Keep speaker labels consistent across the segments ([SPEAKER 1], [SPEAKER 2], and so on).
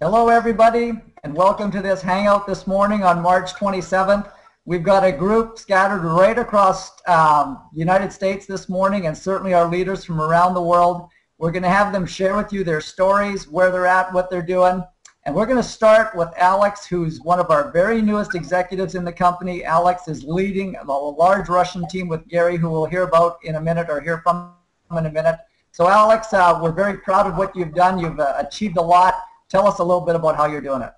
[SPEAKER 1] Hello, everybody, and welcome to this Hangout this morning on March 27th. We've got a group scattered right across the United States this morning, and certainly our leaders from around the world. We're going to have them share with you their stories, where they're at, what they're doing. And we're going to start with Alex, who's one of our very newest executives in the company. Alex is leading a large Russian team with Gary, who we'll hear about in a minute or hear from in a minute. So Alex, we're very proud of what you've done. You've achieved a lot. Tell us a little bit about how you're doing it.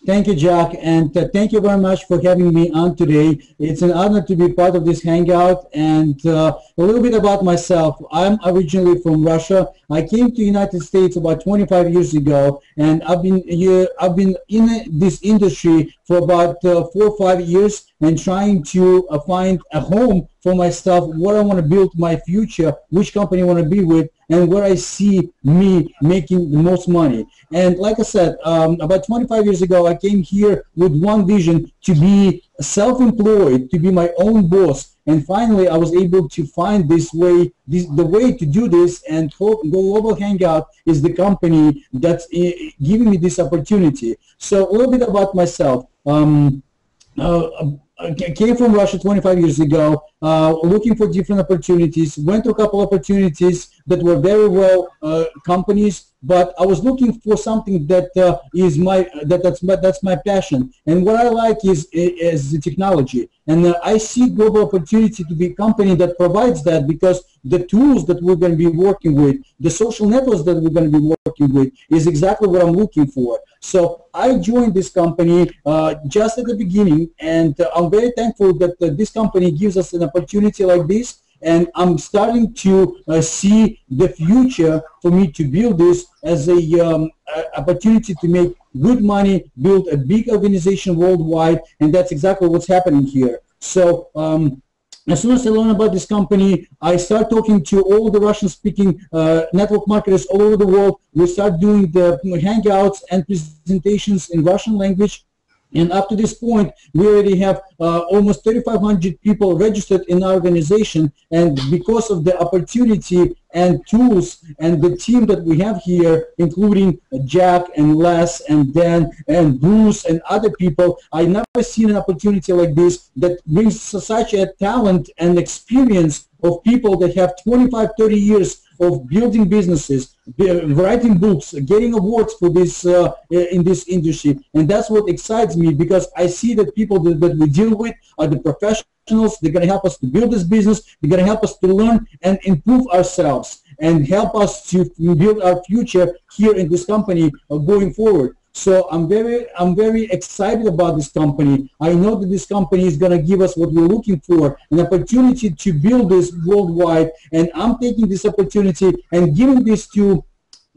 [SPEAKER 2] Thank you, Jack, and thank you very much for having me on today. It's an honor to be part of this Hangout, and a little bit about myself. I'm originally from Russia. I came to the United States about 25 years ago, and I've been in this industry for about 4 or 5 years and trying to find a home for myself, where I want to build my future, which company I want to be with, and where I see me making the most money. And like I said, about 25 years ago, I came here with one vision: to be self-employed, to be my own boss. And finally, I was able to find this way, the way to do this, and Global Hangout is the company that's giving me this opportunity. So a little bit about myself. I came from Russia 25 years ago, looking for different opportunities. Went to a couple opportunities that were very well companies, but I was looking for something that that's my passion. And what I like is the technology. And I see global opportunity to be a company that provides that, because the tools that we're going to be working with, the social networks that we're going to be working with, is exactly what I'm looking for. So I joined this company just at the beginning, and I'm very thankful that this company gives us an opportunity like this. And I'm starting to see the future for me to build this as a opportunity to make good money, build a big organization worldwide, and that's exactly what's happening here. So as soon as I learned about this company, I start talking to all the Russian-speaking network marketers all over the world. We start doing the hangouts and presentations in Russian language. And up to this point, we already have almost 3,500 people registered in our organization. And because of the opportunity and tools and the team that we have here, including Jack and Les and Dan and Bruce and other people, I've never seen an opportunity like this that brings such a talent and experience of people that have 25, 30 years of building businesses, writing books, getting awards for this in this industry. And that's what excites me, because I see that people that we deal with are the professionals. They're going to help us to build this business. They're going to help us to learn and improve ourselves and help us to build our future here in this company going forward. So I'm very excited about this company. I know that this company is going to give us what we're looking for, an opportunity to build this worldwide. And I'm taking this opportunity and giving this to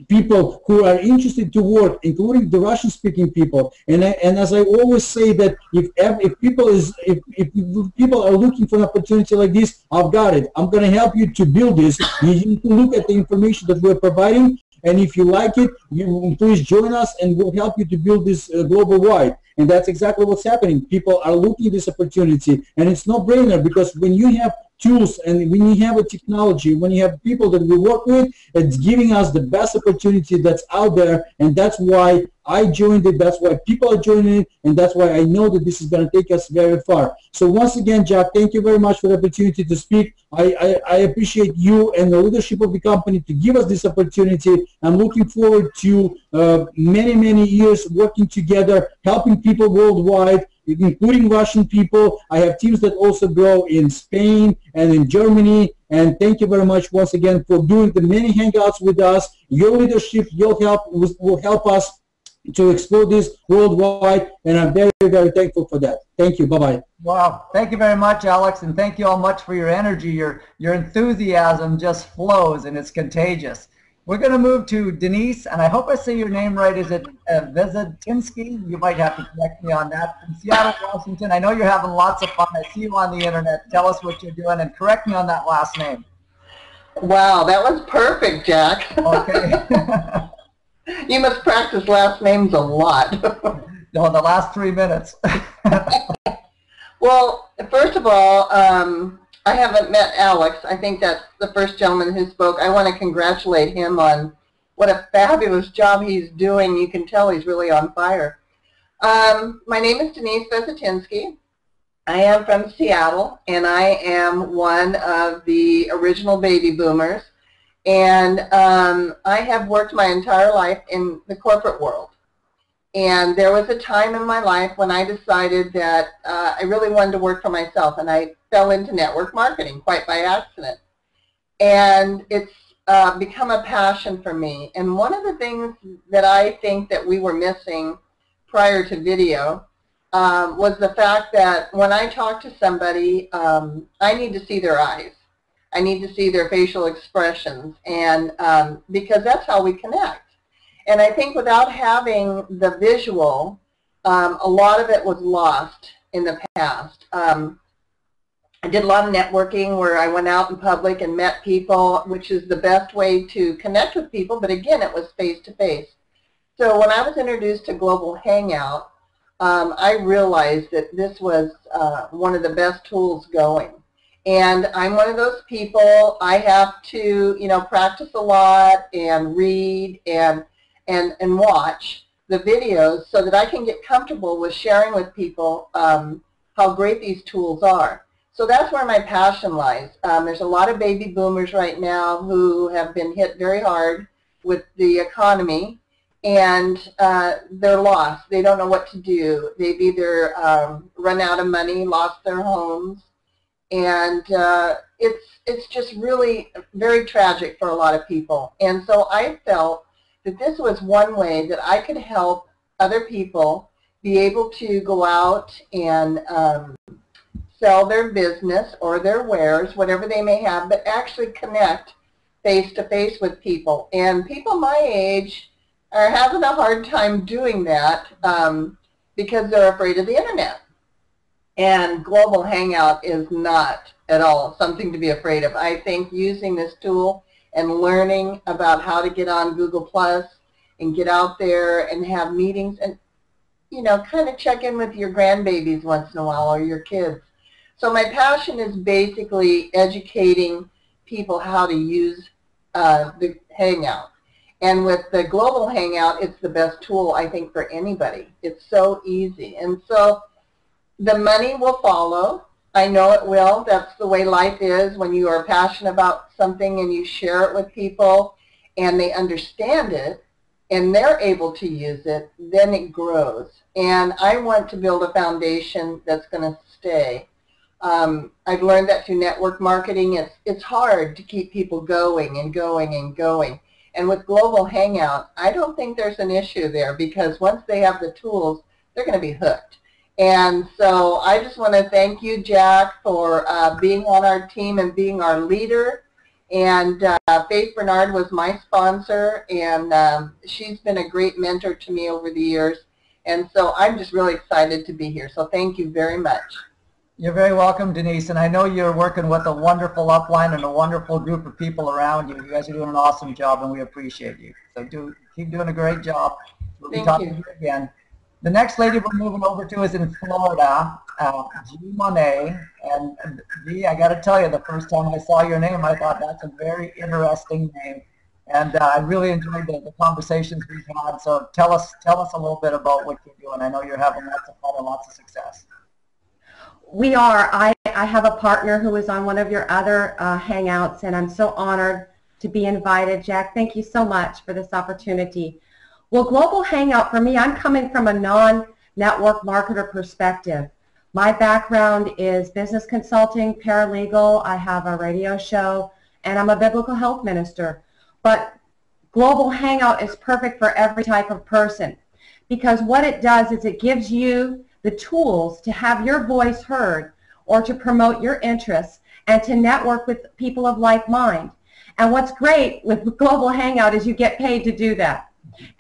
[SPEAKER 2] people who are interested to work, including the Russian-speaking people. And as I always say, that if people are looking for an opportunity like this, I've got it. I'm going to help you to build this. You need to look at the information that we're providing. And if you like it, you please join us, and we'll help you to build this global wide. And that's exactly what's happening. People are looking at this opportunity, and it's no brainer, because when you have tools and when you have a technology, when you have people that we work with, it's giving us the best opportunity that's out there. And that's why I joined it, that's why people are joining it, and that's why I know that this is going to take us very far. So once again, Jack, thank you very much for the opportunity to speak. I appreciate you and the leadership of the company to give us this opportunity. I'm looking forward to many, many years working together, helping people worldwide, including Russian people. I have teams that also grow in Spain and in Germany. And thank you very much once again for doing the many hangouts with us. Your leadership, your help will help us to explore this worldwide, and I'm very, very thankful for that. Thank you. Bye-bye.
[SPEAKER 1] Wow. Thank you very much, Alex, and thank you all much for your energy. Your enthusiasm just flows, and it's contagious. We're going to move to Denise, and I hope I say your name right. Is it Vezetinsky? You might have to correct me on that. From Seattle, Washington. I know you're having lots of fun. I see you on the internet. Tell us what you're doing, and correct me on that last name.
[SPEAKER 3] Wow, that was perfect, Jack.
[SPEAKER 1] Okay.
[SPEAKER 3] You must practice last names a lot.
[SPEAKER 1] No, the last 3 minutes.
[SPEAKER 3] Well, first of all, I haven't met Alex. I think that's the first gentleman who spoke. I want to congratulate him on what a fabulous job he's doing. You can tell he's really on fire. My name is Denise Vesetinsky. I am from Seattle, and I am one of the original baby boomers. And I have worked my entire life in the corporate world. And there was a time in my life when I decided that I really wanted to work for myself, and I fell into network marketing quite by accident. And it's become a passion for me. And one of the things that I think that we were missing prior to video was the fact that when I talk to somebody, I need to see their eyes. I need to see their facial expressions, and because that's how we connect. And I think without having the visual, a lot of it was lost in the past. I did a lot of networking where I went out in public and met people, which is the best way to connect with people, but again, it was face-to-face. So when I was introduced to Global Hangout, I realized that this was one of the best tools going. And I'm one of those people, I have to, you know, practice a lot and read and watch the videos so that I can get comfortable with sharing with people how great these tools are. So that's where my passion lies. There's a lot of baby boomers right now who have been hit very hard with the economy, and they're lost. They don't know what to do. They've either run out of money, lost their homes, and it's just really very tragic for a lot of people. And so I felt that this was one way that I could help other people be able to go out and sell their business or their wares, whatever they may have, but actually connect face-to-face with people. And people my age are having a hard time doing that because they're afraid of the internet. And Global Hangout is not at all something to be afraid of. I think using this tool and learning about how to get on Google Plus and get out there and have meetings and, you know, kind of check in with your grandbabies once in a while or your kids. So my passion is basically educating people how to use the Hangout. And with the Global Hangout, it's the best tool, I think, for anybody. It's so easy. And so the money will follow. I know it will. That's the way life is. When you are passionate about something and you share it with people and they understand it and they're able to use it, then it grows. And I want to build a foundation that's going to stay. I've learned that through network marketing, it's hard to keep people going and going and going. And with Global Hangout, I don't think there's an issue there because once they have the tools, they're going to be hooked. And so I just want to thank you, Jack, for being on our team and being our leader. And Faith Bernard was my sponsor, and she's been a great mentor to me over the years. And so I'm just really excited to be here. So thank you very much.
[SPEAKER 1] You're very welcome, Denise, and I know you're working with a wonderful upline and a wonderful group of people around you. You guys are doing an awesome job, and we appreciate you. So keep doing a great job. We'll be talking to you again. The next lady we're moving over to is in Florida, G. Monet. And G, I got to tell you, the first time I saw your name, I thought that's a very interesting name. And I really enjoyed the conversations we've had. So tell us a little bit about what you're doing. I know you're having lots of fun and lots of success.
[SPEAKER 4] We are. I have a partner who is on one of your other Hangouts, and I'm so honored to be invited. Jack, thank you so much for this opportunity. Well, Global Hangout, for me, I'm coming from a non-network marketer perspective. My background is business consulting, paralegal, I have a radio show, and I'm a biblical health minister. But Global Hangout is perfect for every type of person because what it does is it gives you the tools to have your voice heard or to promote your interests and to network with people of like mind. And what's great with Global Hangout is you get paid to do that.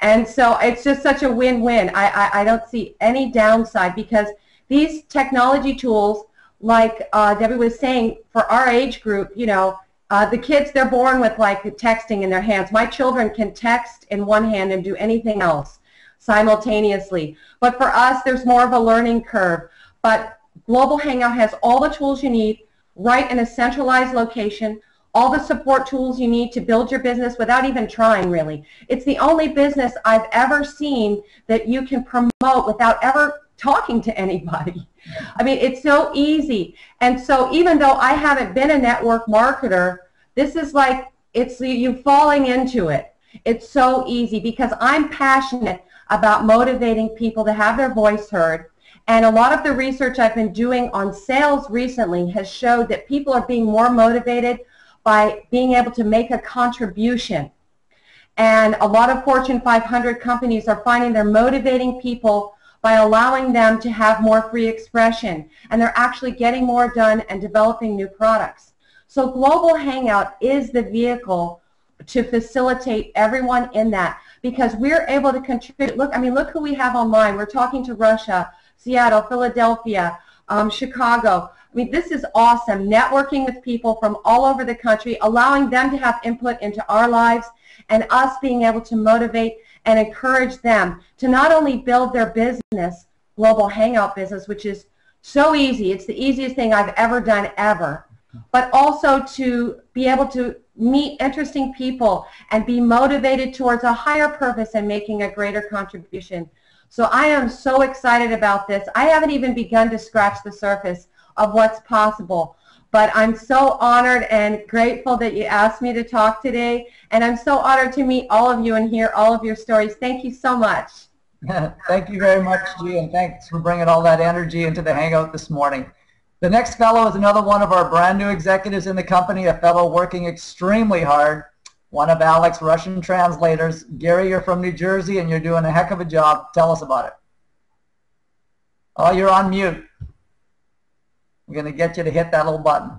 [SPEAKER 4] And so it's just such a win-win. I don't see any downside because these technology tools, like Debbie was saying, for our age group, you know, the kids, they're born with like texting in their hands. My children can text in one hand and do anything else simultaneously. But for us, there's more of a learning curve. But Global Hangout has all the tools you need right in a centralized location, all the support tools you need to build your business without even trying, really. It's the only business I've ever seen that you can promote without ever talking to anybody. I mean, it's so easy. And so even though I haven't been a network marketer, this is like, it's you falling into it. It's so easy because I'm passionate about motivating people to have their voice heard. And a lot of the research I've been doing on sales recently has showed that people are being more motivated by being able to make a contribution. And a lot of Fortune 500 companies are finding they're motivating people by allowing them to have more free expression. And they're actually getting more done and developing new products. So Global Hangout is the vehicle to facilitate everyone in that, because we're able to contribute. Look, I mean, look who we have online. We're talking to Russia, Seattle, Philadelphia, Chicago. I mean, this is awesome, networking with people from all over the country, allowing them to have input into our lives, and us being able to motivate and encourage them to not only build their business, Global Hangout business, which is so easy. It's the easiest thing I've ever done ever, but also to be able to meet interesting people and be motivated towards a higher purpose and making a greater contribution. So I am so excited about this. I haven't even begun to scratch the surface of what's possible, but I'm so honored and grateful that you asked me to talk today, and I'm so honored to meet all of you and hear all of your stories. Thank you so much.
[SPEAKER 1] Thank you very much, G, and thanks for bringing all that energy into the Hangout this morning. The next fellow is another one of our brand new executives in the company, a fellow working extremely hard, one of Alex's Russian translators. Gary, you're from New Jersey and you're doing a heck of a job. Tell us about it. Oh, you're on mute. We're going to get you to hit that little button.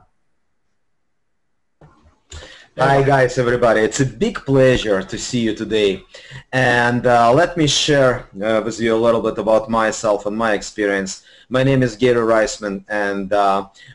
[SPEAKER 5] Hi guys, everybody. It's a big pleasure to see you today. And let me share with you a little bit about myself and my experience. My name is Gary Reisman, and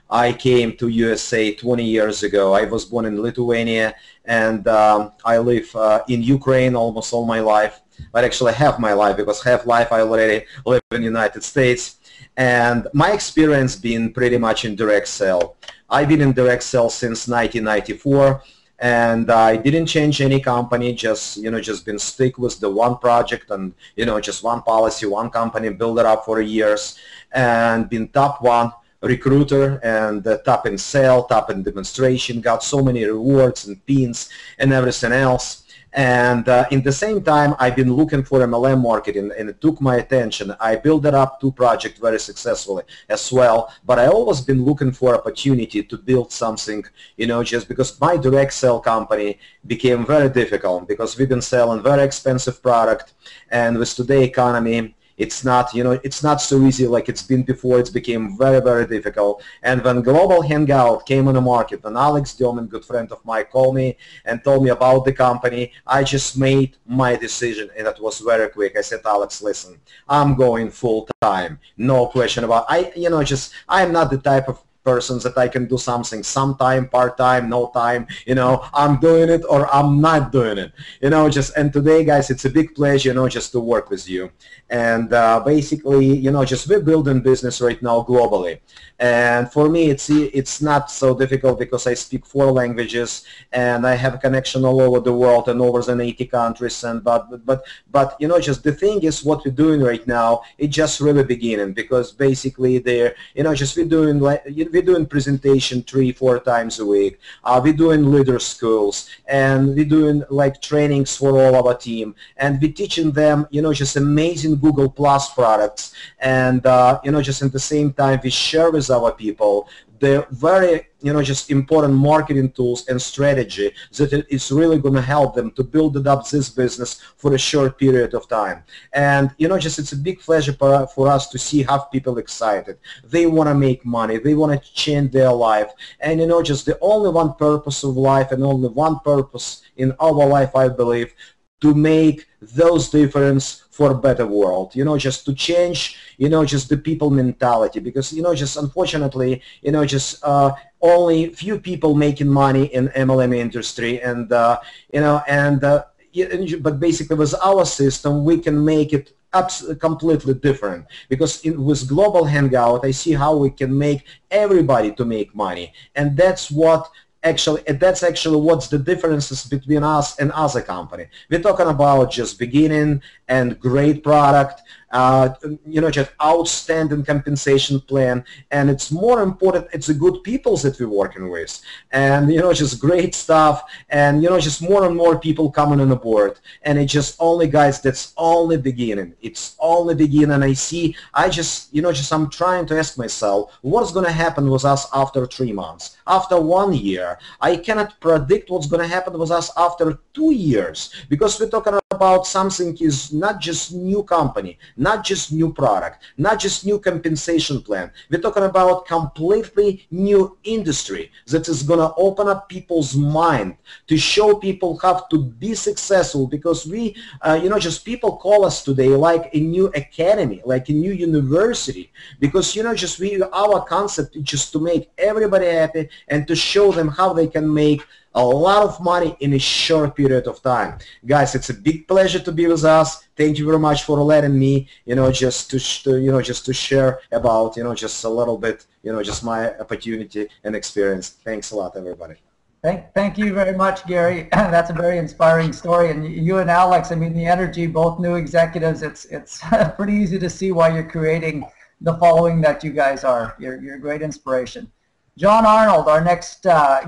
[SPEAKER 5] I came to USA 20 years ago. I was born in Lithuania, and I live in Ukraine almost all my life. But actually half my life, because half life I already live in the United States. And my experience been pretty much in direct sale. I've been in direct sale since 1994. And I didn't change any company, just been stick with the one project and just one policy, one company, build it up for years, and been top one recruiter and top in sale, top in demonstration, got so many rewards and pins and everything else. And in the same time, I've been looking for MLM marketing, and it took my attention. I built it up two projects very successfully as well, but I always been looking for opportunity to build something, just because my direct sell company became very difficult, because we've been selling very expensive product, and with today's economy, it's not, it's not so easy like it's been before. It's became very, very difficult. And when Global Hangout came on the market, and Alex Dioman, good friend of mine, called me and told me about the company, I just made my decision, and it was very quick. I said, Alex, listen, I'm going full time. No question about it. I'm not the type of persons that I can do something sometime, part-time, no time, I'm doing it or I'm not doing it, and today, guys, it's a big pleasure, just to work with you. And basically, we're building business right now globally. And for me, it's not so difficult because I speak 4 languages and I have a connection all over the world and over than 80 countries. And but just the thing is, what we're doing right now, it's just really beginning, because basically we're doing presentation 3-4 times a week. We're doing leader schools, and we're doing like trainings for all our team, and we're teaching them, just amazing Google Plus products, and just at the same time we share with our people the very just important marketing tools and strategy that is really going to help them to build up this business for a short period of time. And it's a big pleasure for us to see how people excited. They want to make money, they want to change their life, and just the only one purpose of life, and only one purpose in our life, I believe, to make those difference for a better world, just to change, just the people mentality, because, just unfortunately, only few people making money in MLM industry, and, but basically with our system, we can make it completely different, because with Global Hangout, I see how we can make everybody to make money, and that's what that's actually what's the differences between us and other company. We're talking about just beginning and great product, just outstanding compensation plan, and it's more important, it's the good people that we're working with, and just great stuff, and just more and more people coming on the board, and it's just only, guys, that's only beginning. It's only beginning. I'm trying to ask myself what's going to happen with us after 3 months, after 1 year. I cannot predict what's going to happen with us after 2 years, because we're talking about something is not just new company, not just new product, not just new compensation plan. We're talking about completely new industry that is going to open up people's mind to show people how to be successful, because we, people call us today like a new academy, like a new university, because, our concept is just to make everybody happy and to show them how they can make a lot of money in a short period of time. Guys, it's a big pleasure to be with us. Thank you very much for letting me, just to share about, just a little bit, just my opportunity and experience. Thanks a lot, everybody.
[SPEAKER 1] Thank you very much, Gary. That's a very inspiring story. And you and Alex, I mean, the energy, both new executives, it's pretty easy to see why you're creating the following that you guys are. You're a great inspiration. John Arnold, our next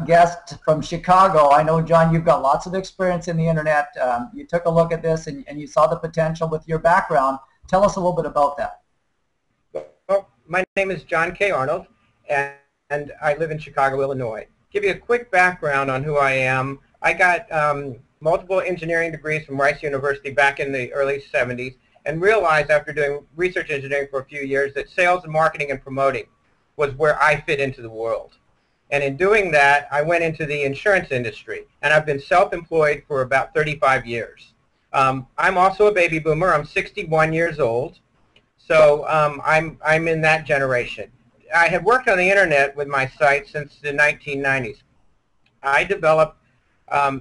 [SPEAKER 1] guest from Chicago. I know, John, you've got lots of experience in the internet. You took a look at this and you saw the potential with your background. Tell us a little bit about that.
[SPEAKER 6] Well, my name is John K. Arnold, and I live in Chicago, Illinois. Give you a quick background on who I am. I got multiple engineering degrees from Rice University back in the early 70s, and realized after doing research engineering for a few years that sales and marketing and promoting was where I fit into the world. And in doing that, I went into the insurance industry, and I've been self-employed for about 35 years. I'm also a baby boomer. I'm 61 years old, so I'm in that generation. I had worked on the internet with my site since the 1990s. I developed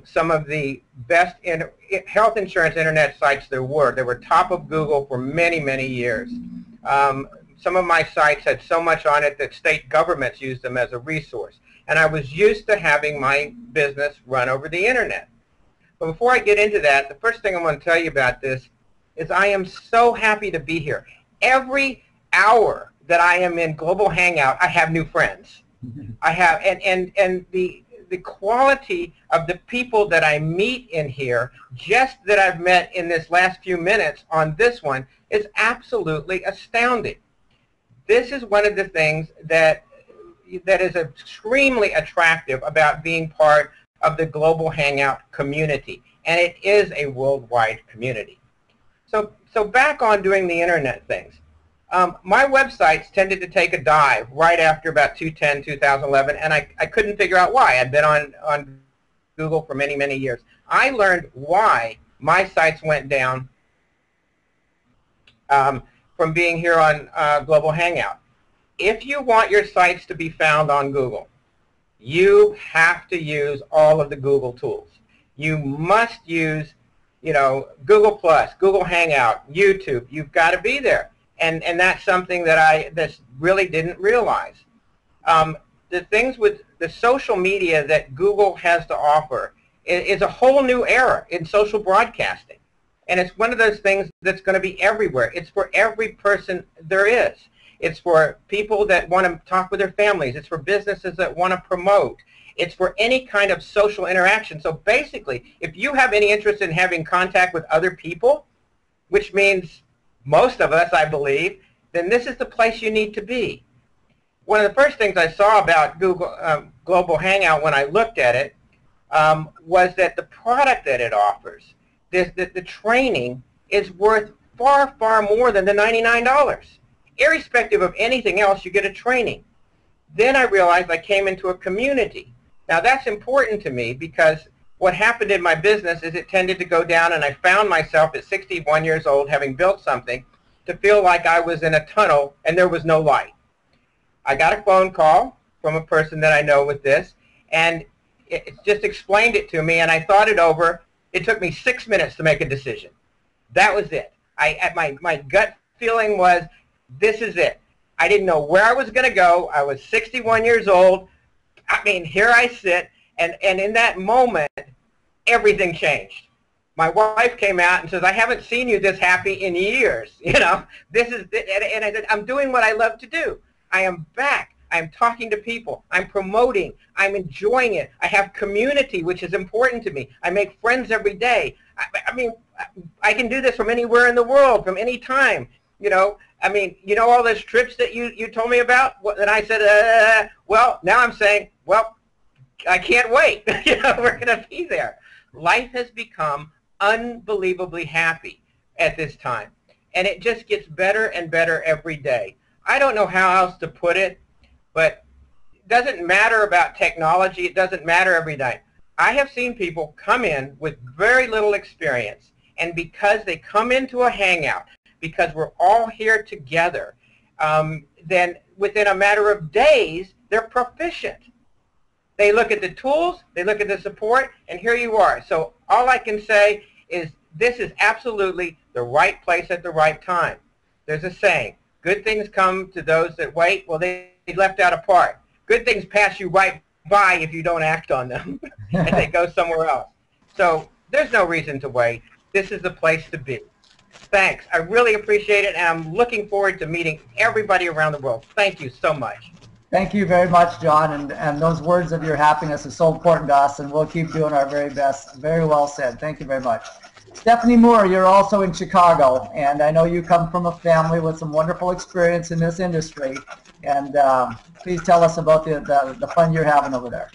[SPEAKER 6] some of the best health insurance internet sites there were. They were top of Google for many, many years. Some of my sites had so much on it that state governments used them as a resource. And I was used to having my business run over the internet. But before I get into that, the first thing I want to tell you about this is I am so happy to be here. Every hour that I am in Global Hangout, I have new friends. I have, and the quality of the people that I meet in here, just that I've met in this last few minutes on this one, is absolutely astounding. This is one of the things that is extremely attractive about being part of the Global Hangout community, and it is a worldwide community. So back on doing the internet things. My websites tended to take a dive right after about 2011, and I couldn't figure out why. I'd been on Google for many, many years. I learned why my sites went down from being here on Global Hangout. If you want your sites to be found on Google, you have to use all of the Google tools. You must use, Google Plus, Google Hangout, YouTube. You've got to be there. And that's something that I really didn't realize. The things with the social media that Google has to offer is a whole new era in social broadcasting. And it's one of those things that's going to be everywhere. It's for every person there is. It's for people that want to talk with their families. It's for businesses that want to promote. It's for any kind of social interaction. So basically, if you have any interest in having contact with other people, which means most of us, I believe, then this is the place you need to be. One of the first things I saw about Google Global Hangout when I looked at it was that the product that it offers, the training, is worth far, far more than the $99. Irrespective of anything else, you get a training. Then I realized I came into a community. Now that's important to me because what happened in my business is it tended to go down, and I found myself at 61 years old, having built something, to feel like I was in a tunnel and there was no light. I got a phone call from a person that I know with this, and it just explained it to me, and I thought it over. It took me 6 minutes to make a decision. That was it. My gut feeling was, this is it. I didn't know where I was going to go. I was 61 years old. I mean, here I sit, And in that moment, everything changed. My wife came out and says, I haven't seen you this happy in years. You know, this is, and I said, I'm doing what I love to do. I am back. I'm talking to people. I'm promoting. I'm enjoying it. I have community, which is important to me. I make friends every day. I mean, I can do this from anywhere in the world, from any time. You know, I mean, you know all those trips that you told me about? And I said, well, now I'm saying, well, I can't wait. You know, we're going to be there. Life has become unbelievably happy at this time. And it just gets better and better every day. I don't know how else to put it, but it doesn't matter about technology. It doesn't matter every day. I have seen people come in with very little experience, and because they come into a hangout, because we're all here together, then within a matter of days, they're proficient. They look at the tools, they look at the support, and here you are. So all I can say is this is absolutely the right place at the right time. There's a saying, good things come to those that wait. Well, they left out a part. Good things pass you right by if you don't act on them, and they go somewhere else. So there's no reason to wait. This is the place to be. Thanks. I really appreciate it, and I'm looking forward to meeting everybody around the world. Thank you so much.
[SPEAKER 1] Thank you very much, John, and those words of your happiness are so important to us, and we'll keep doing our very best. Very well said. Thank you very much. Stephanie Moore, you're also in Chicago, and I know you come from a family with some wonderful experience in this industry, and please tell us about the fun you're having over there.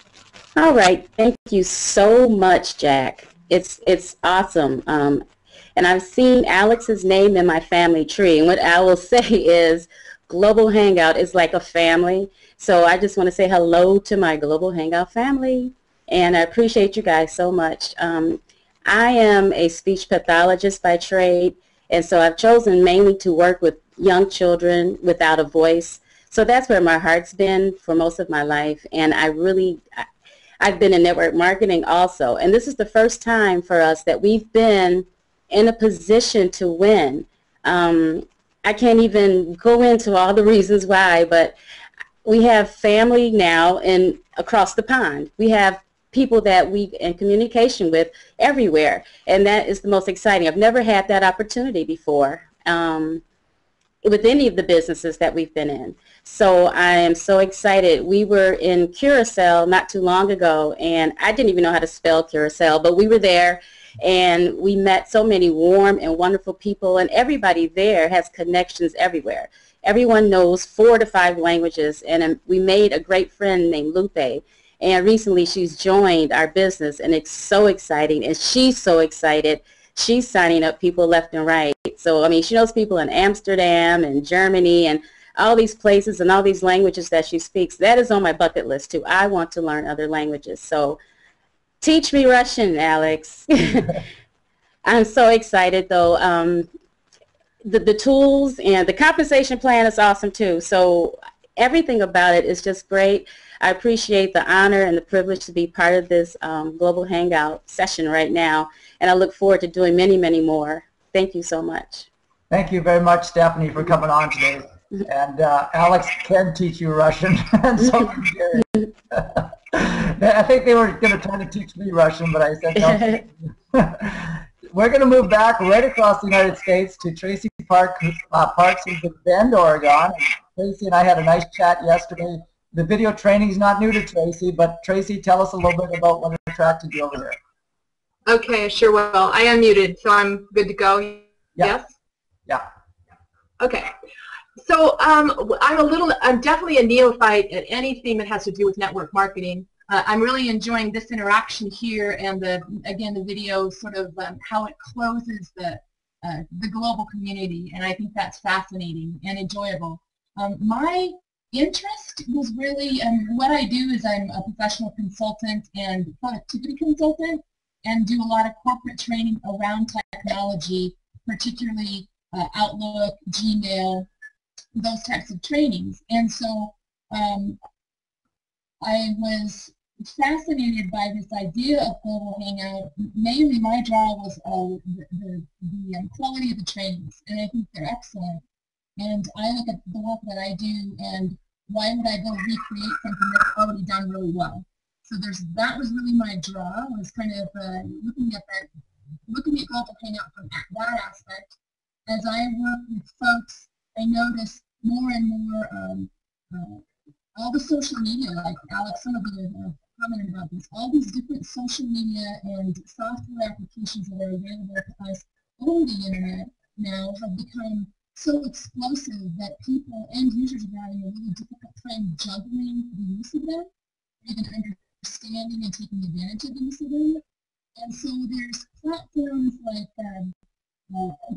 [SPEAKER 7] All right. Thank you so much, Jack. It's awesome. And I've seen Alex's name in my family tree, and what I will say is Global Hangout is like a family. So I just want to say hello to my Global Hangout family, and I appreciate you guys so much. I am a speech pathologist by trade, and so I've chosen mainly to work with young children without a voice. So that's where my heart's been for most of my life, and I've been in network marketing also. And this is the first time for us that we've been in a position to win. I can't even go into all the reasons why, but we have family now across the pond. We have people that we in communication with everywhere, and that is the most exciting. I've never had that opportunity before with any of the businesses that we've been in. So I am so excited. We were in Curacao not too long ago, and I didn't even know how to spell Curacao, but we were there, and we met so many warm and wonderful people, and everybody there has connections everywhere. Everyone knows 4 to 5 languages, and we made a great friend named Lupe. And recently she's joined our business, and it's so exciting, and she's so excited. She's signing up people left and right. So, I mean, she knows people in Amsterdam and Germany and all these places and all these languages that she speaks. That is on my bucket list, too. I want to learn other languages. So teach me Russian, Alex. I'm so excited, though. The tools and the compensation plan is awesome, too. So everything about it is just great. I appreciate the honor and the privilege to be part of this Global Hangout session right now, and I look forward to doing many, many more. Thank you so much.
[SPEAKER 1] Thank you very much, Stephanie, for coming on today. And Alex can teach you Russian, and so can Gary. I think they were going to try to teach me Russian, but I said no. We're going to move back right across the United States to Tracy Parks, who's in Bend, Oregon. Tracy and I had a nice chat yesterday. The video training is not new to Tracy, but Tracy, tell us a little bit about what attracted you over there.
[SPEAKER 8] Okay, sure will. I am muted, so I'm good to go.
[SPEAKER 1] Yeah.
[SPEAKER 8] Yes?
[SPEAKER 1] Yeah.
[SPEAKER 8] Okay. So I'm definitely a neophyte at anything that has to do with network marketing. I'm really enjoying this interaction here, and again the video sort of how it closes the global community, and I think that's fascinating and enjoyable. My interest was really, what I do is I'm a professional consultant and productivity consultant, and do a lot of corporate training around technology, particularly Outlook, Gmail, those types of trainings. And so I was fascinated by this idea of Global Hangout. Mainly my draw was the quality of the trainings, and I think they're excellent. And I look at the work that I do, and why would I go recreate something that's already done really well? So that was really my draw, was kind of looking at Global Hangout from that aspect. As I work with folks, I noticed more and more all the social media, like Alex, some of you have commented about this, all these different social media and software applications that are available to us over the internet now have become so explosive that people, end users, are having a really difficult time juggling the use of them, even understanding and taking advantage of the use of them. And so there's platforms like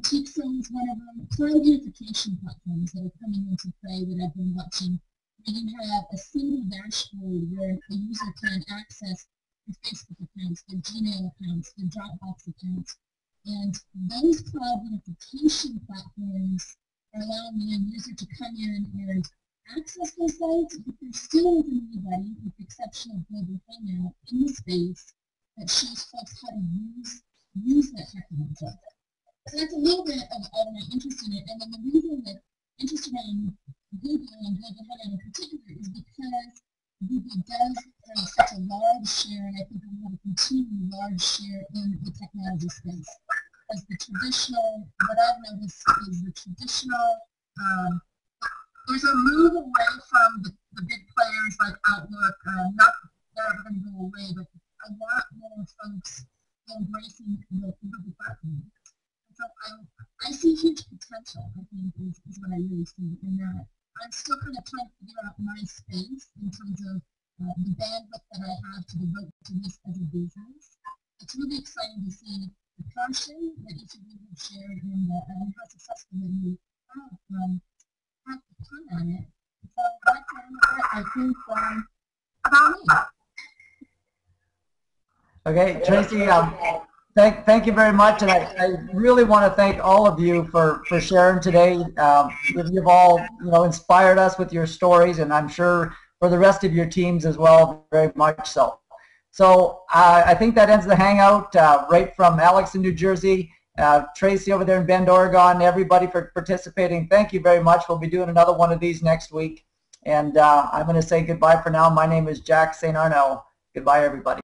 [SPEAKER 8] Tixo is one of them, cloud unification platforms that are coming into play that I've been watching. You have a single dashboard where a user can access their Facebook accounts, their Gmail accounts, their Dropbox accounts. And those cloud unification platforms are allowing the end user to come in and access those sites, but there still isn't anybody, with the exception of Global Hangout, in the space that shows folks how to use that technology. So that's a little bit of my interest in it. And then the reason that interested in Google and Global Hangout in particular is because Google does have such a large share, and I think we have a continued large share in the technology space. As the traditional, what I've noticed is the traditional, there's a move away from the big players like Outlook, not they're ever going to go away, but a lot more folks embracing the Google platform. So I see huge potential, I think, is what I really see in that. I'm still kind of trying to figure out my space in terms of the bandwidth that I have to devote to this as a business. It's really exciting to see the passion that each of you have shared and how successful that you have come at it. So that's what I think about me.
[SPEAKER 1] Okay, Tracy, thank you very much, and I really want to thank all of you for sharing today. You've all inspired us with your stories, and I'm sure for the rest of your teams as well, very much so. So I think that ends the Hangout right from Alex in New Jersey, Tracy over there in Bend, Oregon, everybody for participating. Thank you very much. We'll be doing another one of these next week, and I'm going to say goodbye for now. My name is Jack St. Arnell. Goodbye, everybody.